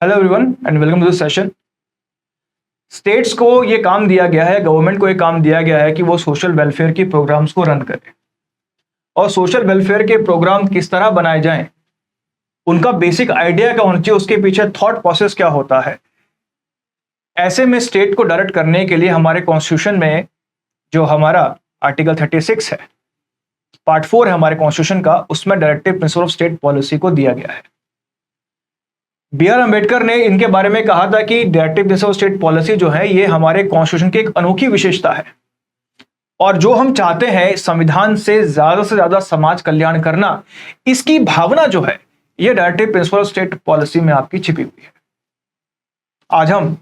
Hello everyone and welcome to this session. States को ये काम दिया गया है, गवर्नमेंट को ये काम दिया गया है कि वो सोशल वेलफेयर की प्रोग्राम्स को रन करे और सोशल वेलफेयर के प्रोग्राम किस तरह बनाए जाएं, उनका बेसिक आइडिया क्या होना चाहिए, उसके पीछे थॉट प्रोसेस क्या होता है। ऐसे में स्टेट को डायरेक्ट करने के लिए हमारे कॉन्स्टिट्यूशन में जो हमारा आर्टिकल 36 है, पार्ट 4 है हमारे कॉन्स्टिट्यूशन का, उसमें directive principle of state policy को दिया गया है। B.R. अम्बेडकर ने इनके बारे में कहा था कि directive principle of state policy जो है ये हमारे कॉन्स्टिट्यूशन की एक अनोखी विशेषता है और जो हम चाहते हैं संविधान से ज्यादा समाज कल्याण करना, इसकी भावना जो है ये directive principle of state policy में आपकी छिपी हुई है। आज हम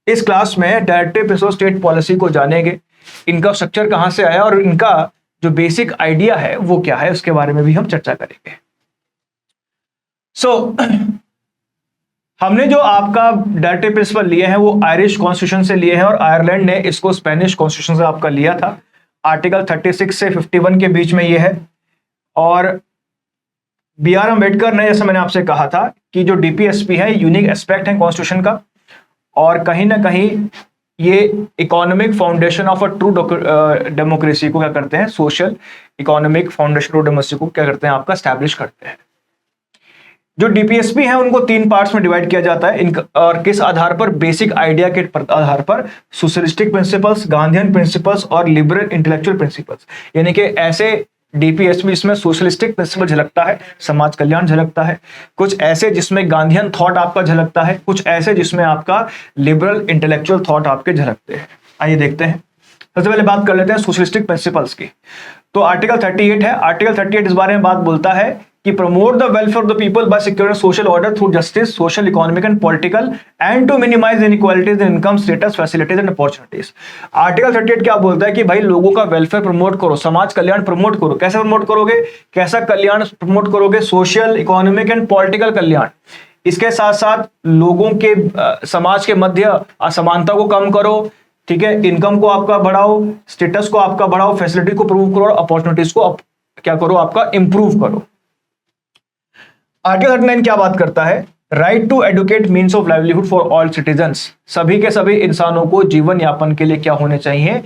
इस क्लास में directive principle of state policy को जानेंगे, इनका स्ट्रक्चर कहां से आया और इनका जो बेसिक आइडिया है वो क्या है, उसके बारे में भी हम चर्चा करेंगे। हमने जो आपका डायरेक्टिव प्रिंसिपल लिए हैं वो आयरिश कॉन्स्टिट्यूशन से लिए हैं और आयरलैंड ने इसको स्पेनिश कॉन्स्टिट्यूशन से आपका लिया था। आर्टिकल 36 से 51 के बीच में ये है और B.R. अम्बेडकर ने, जैसे मैंने आपसे कहा था कि जो DPSP है यूनिक एस्पेक्ट है कॉन्स्टिट्यूशन का और कहीं ना कहीं ये economic foundation of a true democracy को क्या करते हैं, social economic foundation of democracy को क्या करते हैं, आपका स्टैब्लिश करते हैं। जो DPSP है उनको 3 पार्ट्स में डिवाइड किया जाता है और किस आधार पर, बेसिक आइडिया के आधार पर, सोशलिस्टिक प्रिंसिपल्स, गांधीयन प्रिंसिपल्स और लिबरल इंटेलेक्चुअल प्रिंसिपल्स। यानी कि ऐसे DPSP जिसमें सोशलिस्टिक प्रिंसिपल झलकता है, समाज कल्याण झलकता है, कुछ ऐसे जिसमें गांधीयन थॉट आपका झलकता है, कुछ ऐसे जिसमें आपका लिबरल इंटेलेक्चुअल थॉट आपके झलकते हैं। आइए देखते हैं। सबसे पहले बात कर लेते हैं सोशलिस्टिक प्रिंसिपल्स की। तो आर्टिकल 38 है। आर्टिकल 38 इस बारे में बात बोलता है कि promote the welfare of the people by securing social order through justice, social, economic and political and to minimise inequalities in income, status, facilities and opportunities. Article 38 क्या बोलता है कि भाई लोगों का वेलफेयर प्रमोट करो, समाज कल्याण प्रमोट करो। कैसे प्रमोट करोगे, कैसा कल्याण प्रमोट करोगे? सोशल, इकोनॉमिक एंड पॉलिटिकल कल्याण। इसके साथ साथ लोगों के समाज के मध्य असमानता को कम करो, ठीक है, इनकम को आपका बढ़ाओ, स्टेटस को आपका बढ़ाओ, फैसिलिटी को प्रूव करो, अपॉर्चुनिटीज को क्या करो, आपका इंप्रूव करो। आर्टिकल 39 क्या बात करता है? Right to educate means of livelihood for all citizens. सभी के सभी इंसानों को जीवन यापन के लिए क्या होने चाहिए,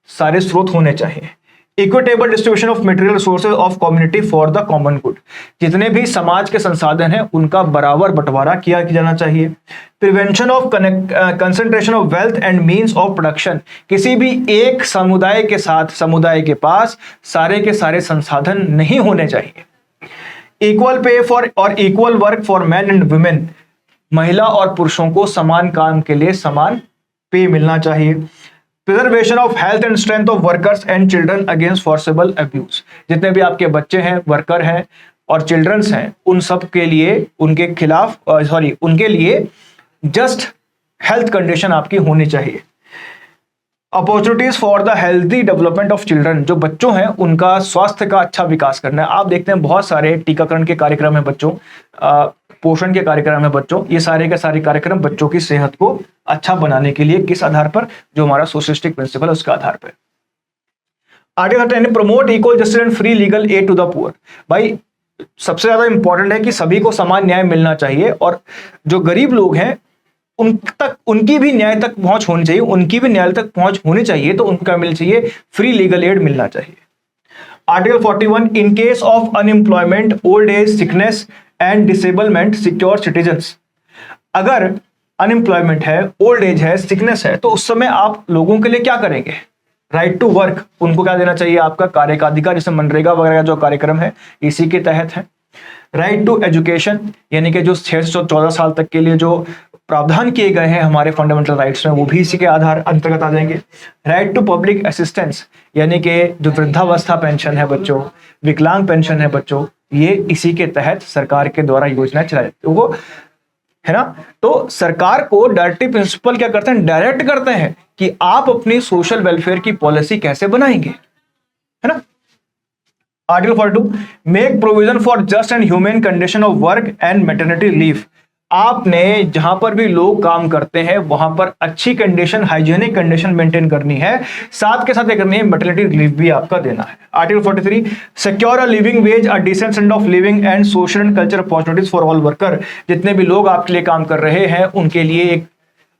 सारे स्रोत होने चाहिए। Equitable distribution of material resources of community for the common good. जितने भी समाज के संसाधन हैं उनका बराबर बंटवारा किया जाना चाहिए। Prevention of concentration of wealth and means of production. किसी भी एक समुदाय के साथ, समुदाय के पास सारे के सारे संसाधन नहीं होने चाहिए। इक्वल पे फॉर और equal work for man and women. महिला और पुरुषों को समान काम के लिए समान पे मिलना चाहिए। Preservation of health and strength of workers and children against forcible abuse. जितने भी आपके बच्चे हैं, वर्कर हैं और चिल्ड्रंस हैं, उन सब के लिए, उनके खिलाफ उनके लिए जस्ट हेल्थ कंडीशन आपकी होनी चाहिए। Opportunities for the healthy development of children. जो बच्चों हैं उनका स्वास्थ्य का अच्छा विकास करना है। आप देखते हैं बहुत सारे टीकाकरण के कार्यक्रम है बच्चों, पोषण के कार्यक्रम है बच्चों, ये सारे के सारे कार्यक्रम बच्चों की सेहत को अच्छा बनाने के लिए किस आधार पर, जो हमारा सोशलिस्टिक प्रिंसिपल है उसके आधार पर। Article 10 promote equal justice and free legal aid to the poor. भाई सबसे ज्यादा इंपॉर्टेंट है कि सभी को समान न्याय मिलना चाहिए और जो गरीब लोग हैं उन तक, उनकी भी न्याय तक पहुंच होनी चाहिए, उनकी भी न्याय तक पहुंच होनी चाहिए, तो उनको क्या मिलना चाहिए, फ्री लीगल एड मिलना चाहिए। Article 41 in case of unemployment, old age, sickness and disablement, secure citizens. अगर अनएम्प्लॉयमेंट है, ओल्ड एज है, सिकनेस है, तो उस समय आप लोगों के लिए क्या करेंगे? राइट टू वर्क, उनको क्या देना चाहिए, आपका कार्य का अधिकार, जैसे मनरेगा वगैरह जो कार्यक्रम है इसी के तहत है। राइट टू एजुकेशन, यानी कि जो 6 से 14 साल तक के लिए जो प्रावधान किए गए हैं हमारे फंडामेंटल राइट्स में, वो भी इसी के आधार अंतर्गत आ जाएंगे। राइट टू पब्लिक असिस्टेंस, यानी कि जो वृद्धावस्था पेंशन है बच्चों, विकलांग पेंशन है बच्चों, ये इसी के तहत सरकार के द्वारा योजना चलाई जाती है, वो है ना। तो सरकार को डायरेक्टिव प्रिंसिपल क्या करते हैं, डायरेक्ट करते हैं कि आप अपनी सोशल वेलफेयर की पॉलिसी कैसे बनाएंगे, है ना। Article 42 make provision for just and human condition of work and maternity leave. आपने जहां पर भी लोग काम करते हैं वहां पर अच्छी कंडीशन, हाइजीनिक कंडीशन मेंटेन करनी है, साथ के साथ क्या करनी है, मैटरनिटी लीव भी आपका देना है। Article 43, secure a living wage, a decent standard of living and social and culture opportunities for all worker. जितने भी लोग आपके लिए काम कर रहे हैं उनके लिए एक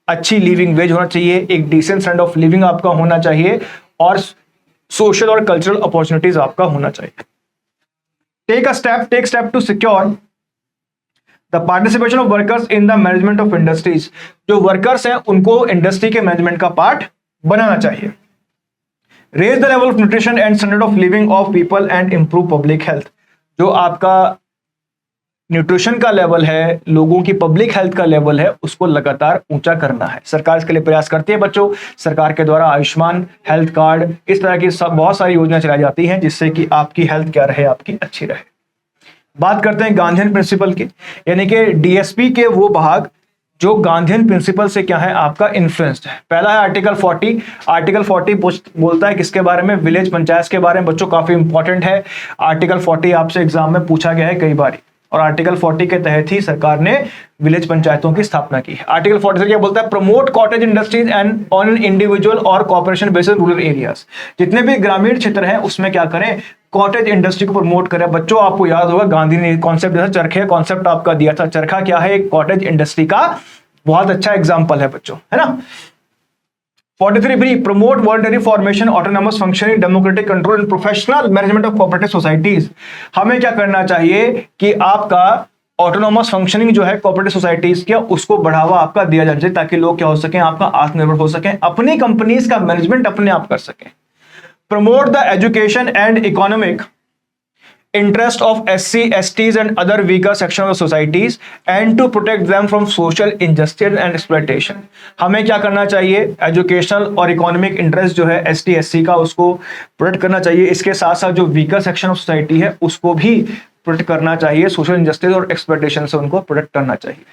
अच्छी लिविंग वेज होना चाहिए, एक डिसेंट स्टैंडर्ड ऑफ लिविंग आपका होना चाहिए, और सोशल और कल्चरल अपॉर्चुनिटीज आपका होना चाहिए। Take step to secure the participation of workers in the management of industries. जो वर्कर्स हैं उनको इंडस्ट्री के मैनेजमेंट का पार्ट बनाना चाहिए। Raise the level of nutrition and standard of living of people and improve public health. जो आपका nutrition का लेवल है, लोगों की पब्लिक हेल्थ का लेवल है, उसको लगातार ऊंचा करना है। सरकार इसके लिए प्रयास करती है बच्चों। सरकार के द्वारा आयुष्मान हेल्थ कार्ड, इस तरह की बहुत सारी योजना चलाई जाती हैं जिससे कि आपकी हेल्थ क्या रहे, आपकी अच्छी रहे। बात करते हैं गांधीयन प्रिंसिपल की, यानी कि डीएसपी के वो भाग जो गांधीयन प्रिंसिपल से क्या है, आपका इन्फ्लुएंस्ड है। पहला है आर्टिकल 40। आर्टिकल 40 बोलता है किसके बारे में, विलेज पंचायत के बारे में। बच्चों काफी इंपॉर्टेंट है, आर्टिकल 40 आपसे एग्जाम में पूछा गया है कई बार, और आर्टिकल 40 के तहत ही सरकार ने विलेज पंचायतों की स्थापना की है। आर्टिकल 43 क्या बोलता है, promote cottage industries and on an individual और कॉर्पोरेशन बेस्ड रूरल एरियाज। जितने भी ग्रामीण क्षेत्र हैं उसमें क्या करें, कॉटेज इंडस्ट्री को प्रमोट करें। बच्चों आपको याद होगा गांधी ने कॉन्सेप्ट जैसा चरखे कॉन्सेप्ट आपका दिया था। चरखा क्या है, एक कॉटेज इंडस्ट्री का बहुत अच्छा एग्जाम्पल है बच्चों, है ना। 43 promote voluntary formation, autonomous functioning, democratic control and professional management of cooperative societies. हमें क्या करना चाहिए कि आपका ऑटोनॉमस फंक्शनिंग जो है कोऑपरेटिव सोसाइटीज का, उसको बढ़ावा आपका दिया जाना चाहिए ताकि लोग क्या हो सकें, आपका आत्मनिर्भर हो सकें, अपनी कंपनीज का मैनेजमेंट अपने आप कर सकें। Promote the education and economic interest of SC, STs and other weaker sections of societies and to protect them from social injustice and exploitation। हमें क्या करना चाहिए, एजुकेशनल और इकोनॉमिक इंटरेस्ट जो है ST, SC का, उसको प्रोटेक्ट करना चाहिए। इसके साथ साथ जो वीकर सेक्शन ऑफ सोसाइटी है उसको भी प्रोटेक्ट करना चाहिए, सोशल इंजस्टिस और एक्सप्लॉइटेशन से उनको प्रोटेक्ट करना चाहिए।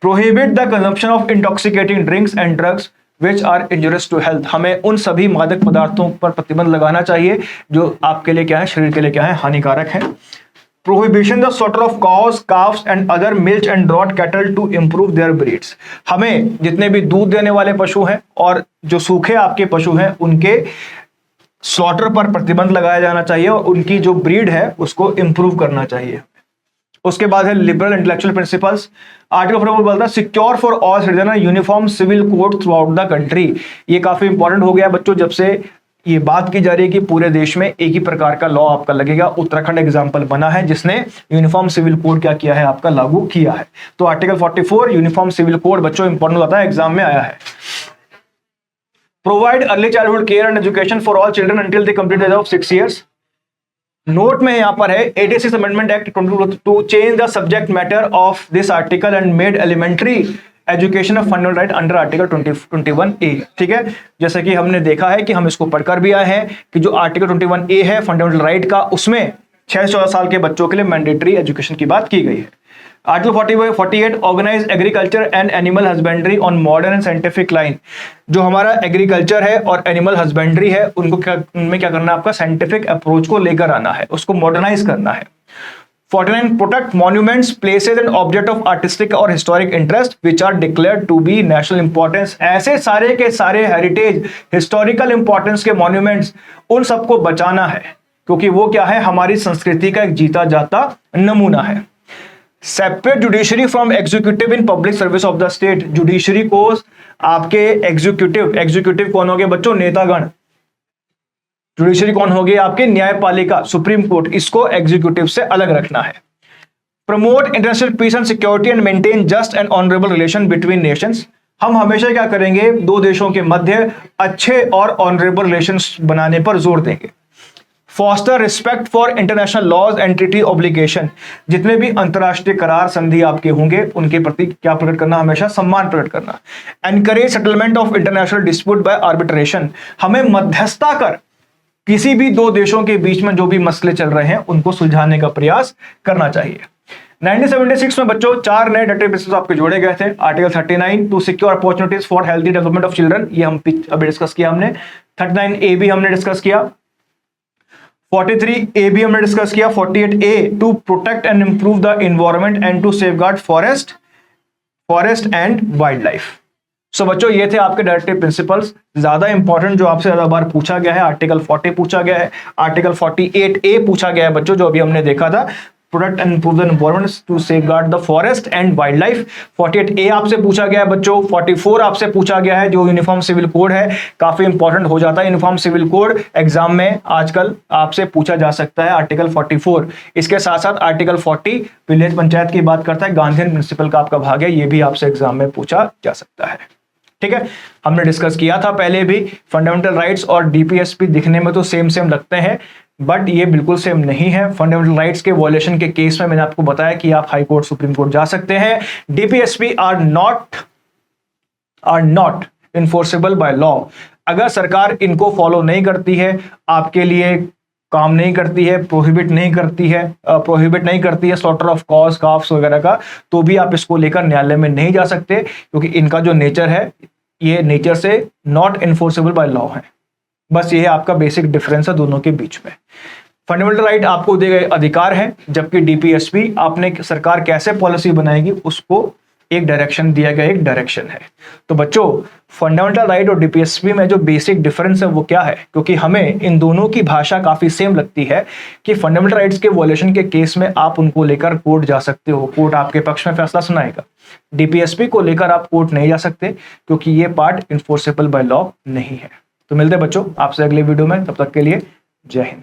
Prohibit the consumption of intoxicating drinks and drugs which are injurious to health. हमें उन सभी मादक पदार्थों पर प्रतिबंध लगाना चाहिए जो आपके लिए क्या है, शरीर के लिए क्या है, हानिकारक है। Prohibition the slaughter of cows, calfs and other milk and draught cattle to improve their breeds. हमें जितने भी दूध देने वाले पशु हैं और जो सूखे आपके पशु हैं उनके स्लॉटर पर प्रतिबंध लगाया जाना चाहिए और उनकी जो ब्रीड है उसको इंप्रूव करना चाहिए। उसके बाद है लिबरल इंटेलेक्चुअल प्रिंसिपल्स। आर्टिकल 44 बोलता है secure for all citizen uniform civil code throughout the country. ये काफी इंपॉर्टेंट हो गया बच्चों, जब से ये बात की जा रही है कि पूरे देश में एक ही प्रकार का लॉ आपका लगेगा। उत्तराखंड एग्जाम्पल बना है जिसने यूनिफॉर्म सिविल कोड क्या किया है, आपका लागू किया है। तो आर्टिकल 44 यूनिफॉर्म सिविल कोड बच्चों इंपॉर्टेंट होता है, एग्जाम में आया है। Provide early childhood care and education for all children until they complete age of 6 years। Note में यहां पर है 86 amendment act to change the subject matter of this article and made elementary education of fundamental right under article 21A। ठीक है, जैसे कि हमने देखा है कि हम इसको पढ़कर भी आए हैं कि जो आर्टिकल 21A है फंडामेंटल राइट का, उसमें 6 से 14 साल के बच्चों के लिए मैंडेटरी एजुकेशन की बात की गई है। Article 48 organise agriculture and animal husbandry on modern and scientific line. जो हमारा एग्रीकल्चर है और एनिमल हस्बेंड्री है उनको उनमें क्या करना है, आपका साइंटिफिक अप्रोच को लेकर आना है, उसको मॉडर्नाइज करना है। 49 protect monuments, places and object of artistic और historic interest which are declared to be national importance. ऐसे सारे के सारे हेरिटेज, हिस्टोरिकल इंपॉर्टेंस के मॉन्यूमेंट्स, उन सबको बचाना है क्योंकि वो क्या है, हमारी संस्कृति का एक जीता जाता नमूना है। Separate judiciary from executive in public service of the state. Judiciary को आपके एग्जीक्यूटिव कौन हो गए बच्चों, नेतागण। जुडिशरी कौन हो गई, आपके न्यायपालिका, सुप्रीम कोर्ट, इसको एग्जीक्यूटिव से अलग रखना है। Promote international peace and security and maintain just and honourable relation between nations. हम हमेशा क्या करेंगे, दो देशों के मध्य अच्छे और ऑनरेबल रिलेशंस बनाने पर जोर देंगे। Foster respect for international laws and treaty obligation. जितने भी अंतरराष्ट्रीय करार संधि आपके होंगे उनके प्रति क्या प्रकट करना, हमेशा सम्मान प्रकट करना। Encourage settlement of international dispute by arbitration. हमें मध्यस्थता कर किसी भी दो देशों के बीच में जो भी मसले चल रहे हैं उनको सुलझाने का प्रयास करना चाहिए। 1976 में बच्चों 4 नए डेटाबेसेस आपके जोड़े गए थे। Article 39 to secure opportunities for healthy development of children, ये हम अभी डिस्कस किया हमने। 39A भी हमने डिस्कस किया। 43A भी हमने डिस्कस किया। 48A to protect and improve the environment and to safeguard forest forest and wild life. So बच्चों ये थे आपके डायरेक्टिव प्रिंसिपल्स। ज्यादा इंपॉर्टेंट जो आपसे ज्यादा बार पूछा गया है आर्टिकल 40 पूछा गया है, आर्टिकल 48A पूछा गया है बच्चों, जो अभी हमने देखा था, protect and improve the environment to safeguard the forest and wild life. 48A आपसे पूछा गया है बच्चों। 44 आपसे पूछा गया है जो यूनिफॉर्म सिविल कोड है, काफी इंपॉर्टेंट हो जाता है यूनिफॉर्म सिविल कोड एग्जाम में आजकल आपसे पूछा जा सकता है, आर्टिकल 44। इसके साथ साथ आर्टिकल 40 विलेज पंचायत की बात करता है, गांधीयन प्रिंसिपल का आपका भाग है, ये भी आपसे एग्जाम में पूछा जा सकता है। ठीक है, हमने डिस्कस किया था पहले भी, फंडामेंटल राइट्स और डीपीएसपी दिखने में तो सेम सेम लगते हैं, बट ये बिल्कुल सेम नहीं है। फंडामेंटल राइट्स के वॉयलेशन के केस में मैंने आपको बताया कि आप हाई कोर्ट, सुप्रीम कोर्ट जा सकते हैं। DPSP are not enforceable by law. अगर सरकार इनको फॉलो नहीं करती है, आपके लिए काम नहीं करती है, प्रोहिबिट नहीं करती है स्लॉटर ऑफ कॉज, काफ्स वगैरह का, तो भी आप इसको लेकर न्यायालय में नहीं जा सकते, क्योंकि इनका जो नेचर है ये नेचर से नॉट इन्फोर्सेबल बाय लॉ है। बस ये आपका बेसिक डिफरेंस है दोनों के बीच में। फंडामेंटल राइट आपको दिए गए अधिकार है, जबकि डीपीएसपी आपने सरकार कैसे पॉलिसी बनाएगी उसको एक डायरेक्शन दिया गया, एक डायरेक्शन है। तो बच्चों फंडामेंटल राइट और डीपीएसपी में जो बेसिक डिफरेंस है वो क्या है, क्योंकि हमें इन दोनों की भाषा काफी सेम लगती है कि फंडामेंटल राइट्स के वॉयलेशन के केस में आप उनको लेकर कोर्ट जा सकते हो, कोर्ट आपके पक्ष में फैसला सुनाएगा। डीपीएसपी को लेकर आप कोर्ट नहीं जा सकते, क्योंकि ये पार्ट इन्फोर्सेबल बाय लॉ नहीं है। तो मिलते हैं बच्चों आपसे अगले वीडियो में, तब तक के लिए जय हिंद।